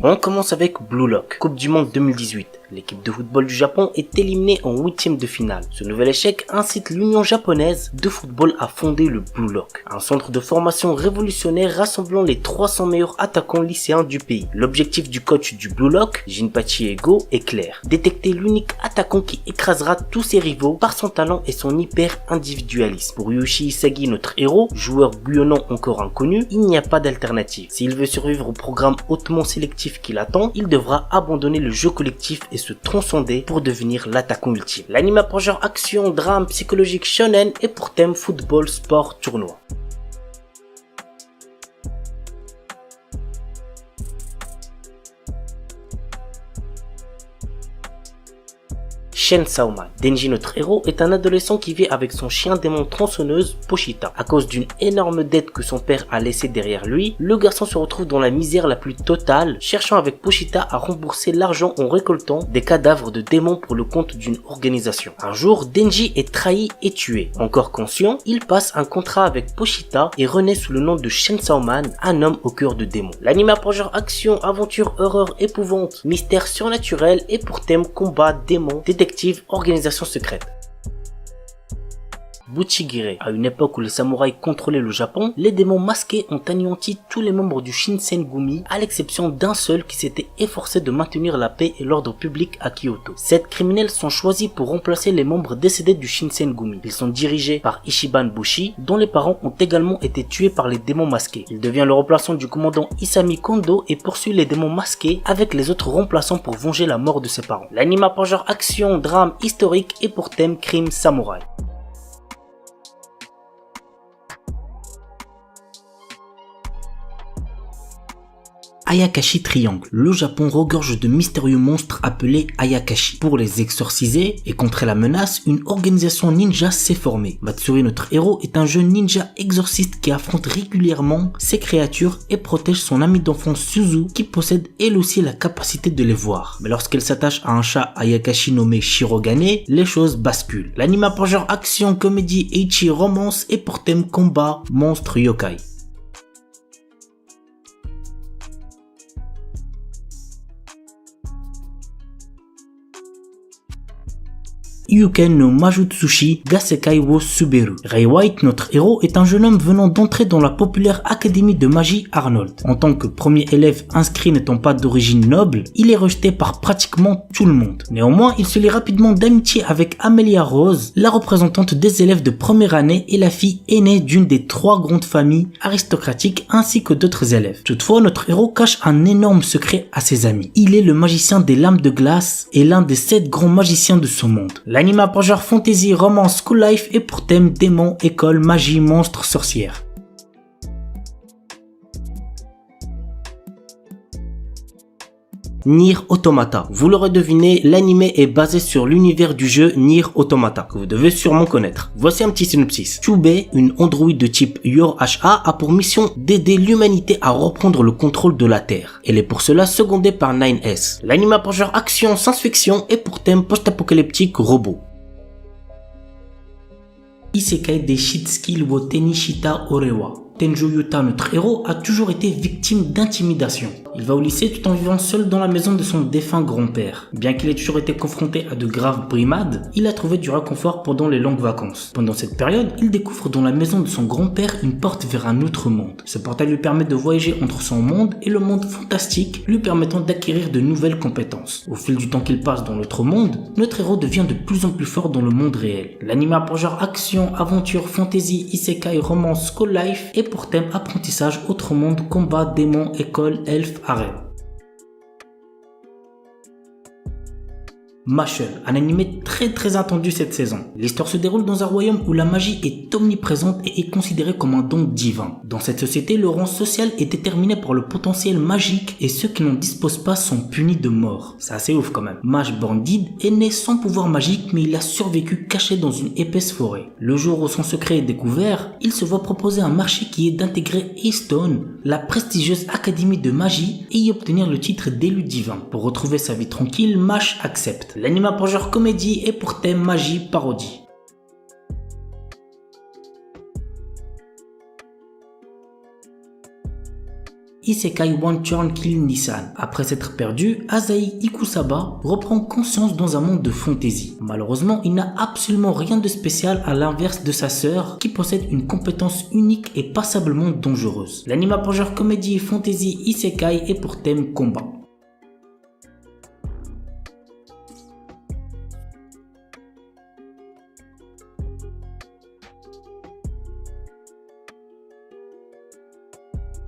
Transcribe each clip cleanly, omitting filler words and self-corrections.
On commence avec Blue Lock, Coupe du Monde 2018. L'équipe de football du Japon est éliminée en 8e de finale. Ce nouvel échec incite l'Union japonaise de football à fonder le Blue Lock, un centre de formation révolutionnaire rassemblant les 300 meilleurs attaquants lycéens du pays. L'objectif du coach du Blue Lock, Jinpachi Ego, est clair. Détecter l'unique attaquant qui écrasera tous ses rivaux par son talent et son hyper individualisme. Pour Yoshi Isagi, notre héros, joueur bouillonnant encore inconnu, il n'y a pas d'alternative. S'il veut survivre au programme hautement sélectif qui l'attend, il devra abandonner le jeu collectif et se transcender pour devenir l'attaquant ultime. L'anime apprend genre action, drame, psychologique, shonen et pour thème football, sport, tournoi. Chainsaw Man. Denji, notre héros, est un adolescent qui vit avec son chien démon tronçonneuse, Pochita. À cause d'une énorme dette que son père a laissée derrière lui, le garçon se retrouve dans la misère la plus totale, cherchant avec Pochita à rembourser l'argent en récoltant des cadavres de démons pour le compte d'une organisation. Un jour, Denji est trahi et tué. Encore conscient, il passe un contrat avec Pochita et renaît sous le nom de Chainsaw Man, un homme au cœur de démons. L'anime apprend genre action, aventure, horreur, épouvante, mystère surnaturel et pour thème combat, démons, détective, organisation secrète. Buchigire. À une époque où les samouraïs contrôlaient le Japon, les démons masqués ont anéanti tous les membres du Shinsengumi à l'exception d'un seul qui s'était efforcé de maintenir la paix et l'ordre public à Kyoto. 7 criminels sont choisis pour remplacer les membres décédés du Shinsengumi. Ils sont dirigés par Ichiban Bushi, dont les parents ont également été tués par les démons masqués. Il devient le remplaçant du commandant Isami Kondo et poursuit les démons masqués avec les autres remplaçants pour venger la mort de ses parents. L'anime apprend genre action, drame, historique et pour thème crime samouraï. Ayakashi Triangle. Le Japon regorge de mystérieux monstres appelés Ayakashi. Pour les exorciser et contrer la menace, une organisation ninja s'est formée. Matsuri, notre héros, est un jeune ninja exorciste qui affronte régulièrement ces créatures et protège son ami d'enfance Suzu qui possède elle aussi la capacité de les voir. Mais lorsqu'elle s'attache à un chat Ayakashi nommé Shirogane, les choses basculent. L'anime apprend genre action, comédie, ecchi, romance et pour thème combat, monstre, yokai. Yuken no Majutsushi Gasekai wo Suberu. Ray White, notre héros, est un jeune homme venant d'entrer dans la populaire académie de magie Arnold. En tant que premier élève inscrit n'étant pas d'origine noble, il est rejeté par pratiquement tout le monde. Néanmoins, il se lie rapidement d'amitié avec Amelia Rose, la représentante des élèves de première année et la fille aînée d'une des 3 grandes familles aristocratiques ainsi que d'autres élèves. Toutefois, notre héros cache un énorme secret à ses amis. Il est le magicien des lames de glace et l'un des 7 grands magiciens de ce monde. L'anime apprend genre fantasy, romance, school life et pour thème démons, école, magie, monstres, sorcières. Nier Automata. Vous l'aurez deviné, l'anime est basé sur l'univers du jeu Nier Automata, que vous devez sûrement connaître. Voici un petit synopsis. Chubei, une androïde de type Yor-HA, a pour mission d'aider l'humanité à reprendre le contrôle de la Terre. Elle est pour cela secondée par 9S. L'anime apprend genre action, science-fiction et pour thème post-apocalyptique robot. Isekai de Shitsuki wo Tenishita Orewa. Tenjo Yuta, notre héros, a toujours été victime d'intimidation. Il va au lycée tout en vivant seul dans la maison de son défunt grand-père. Bien qu'il ait toujours été confronté à de graves brimades, il a trouvé du réconfort pendant les longues vacances. Pendant cette période, il découvre dans la maison de son grand-père une porte vers un autre monde. Ce portail lui permet de voyager entre son monde et le monde fantastique, lui permettant d'acquérir de nouvelles compétences. Au fil du temps qu'il passe dans l'autre monde, notre héros devient de plus en plus fort dans le monde réel. L'anime a pour genre action, aventure, fantasy, isekai, romance, school life et pour thème apprentissage, autre monde, combat, démons, école, elfe, harem. Mashle, un animé très attendu cette saison. L'histoire se déroule dans un royaume où la magie est omniprésente et est considérée comme un don divin. Dans cette société, le rang social est déterminé par le potentiel magique et ceux qui n'en disposent pas sont punis de mort. C'est assez ouf quand même. Mage Bandid est né sans pouvoir magique mais il a survécu caché dans une épaisse forêt. Le jour où son secret est découvert, il se voit proposer un marché qui est d'intégrer Eastone, la prestigieuse académie de magie, et y obtenir le titre d'élu divin. Pour retrouver sa vie tranquille, Mash accepte. L'anime pour genre comédie et pour thème magie parodie. Isekai One Turn Kill Nissan. Après s'être perdu, Asahi Ikusaba reprend conscience dans un monde de fantaisie. Malheureusement, il n'a absolument rien de spécial à l'inverse de sa sœur qui possède une compétence unique et passablement dangereuse. L'anime à genre comédie, fantasy, isekai et pour thème combat.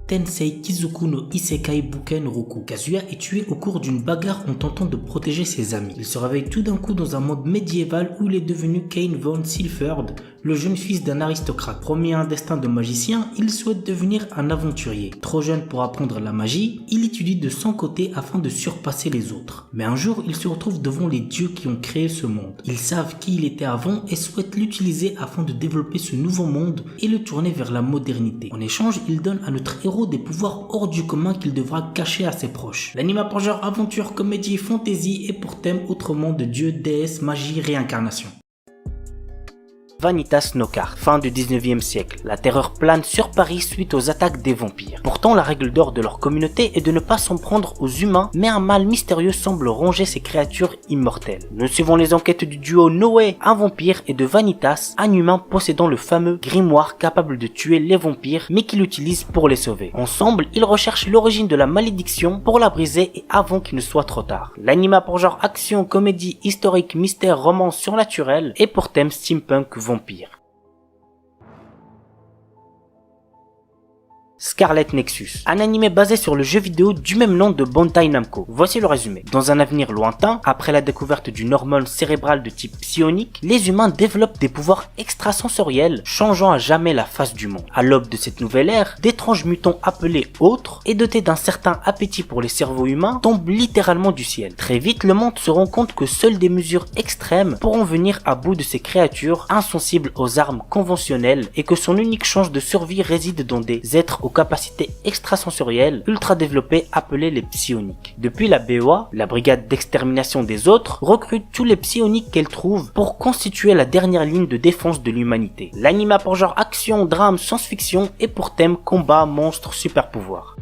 Tensei Kizuku no Isekai Buken Roku. Kazuya est tué au cours d'une bagarre en tentant de protéger ses amis. Il se réveille tout d'un coup dans un monde médiéval où il est devenu Kane von Silford, le jeune fils d'un aristocrate. Promis à un destin de magicien, il souhaite devenir un aventurier. Trop jeune pour apprendre la magie, il étudie de son côté afin de surpasser les autres. Mais un jour, il se retrouve devant les dieux qui ont créé ce monde. Ils savent qui il était avant et souhaitent l'utiliser afin de développer ce nouveau monde et le tourner vers la modernité. En échange, il donne à notre héros des pouvoirs hors du commun qu'il devra cacher à ses proches. L'anime a genre aventure, comédie, fantasy et pour thème autrement de dieux, déesses, magie, réincarnation. Vanitas Nokar, fin du 19e siècle. La terreur plane sur Paris suite aux attaques des vampires. Pourtant, la règle d'or de leur communauté est de ne pas s'en prendre aux humains, mais un mal mystérieux semble ronger ces créatures immortelles. Nous suivons les enquêtes du duo Noé, un vampire, et de Vanitas, un humain possédant le fameux grimoire capable de tuer les vampires, mais qui l'utilise pour les sauver. Ensemble, ils recherchent l'origine de la malédiction pour la briser et avant qu'il ne soit trop tard. L'anime a pour genre action, comédie, historique, mystère, romance surnaturelle et pour thème steampunk vampire. Scarlet Nexus, un animé basé sur le jeu vidéo du même nom de Bandai Namco. Voici le résumé. Dans un avenir lointain, après la découverte d'une hormone cérébrale de type psionique, les humains développent des pouvoirs extrasensoriels, changeant à jamais la face du monde. À l'aube de cette nouvelle ère, d'étranges mutants appelés autres et dotés d'un certain appétit pour les cerveaux humains tombent littéralement du ciel. Très vite, le monde se rend compte que seules des mesures extrêmes pourront venir à bout de ces créatures insensibles aux armes conventionnelles et que son unique chance de survie réside dans des êtres aux capacités extrasensorielles ultra développées appelées les psioniques. Depuis, la BOA, la brigade d'extermination des autres, recrute tous les psioniques qu'elle trouve pour constituer la dernière ligne de défense de l'humanité. L'anime a pour genre action, drame, science-fiction et pour thème combat, monstres, super pouvoirs.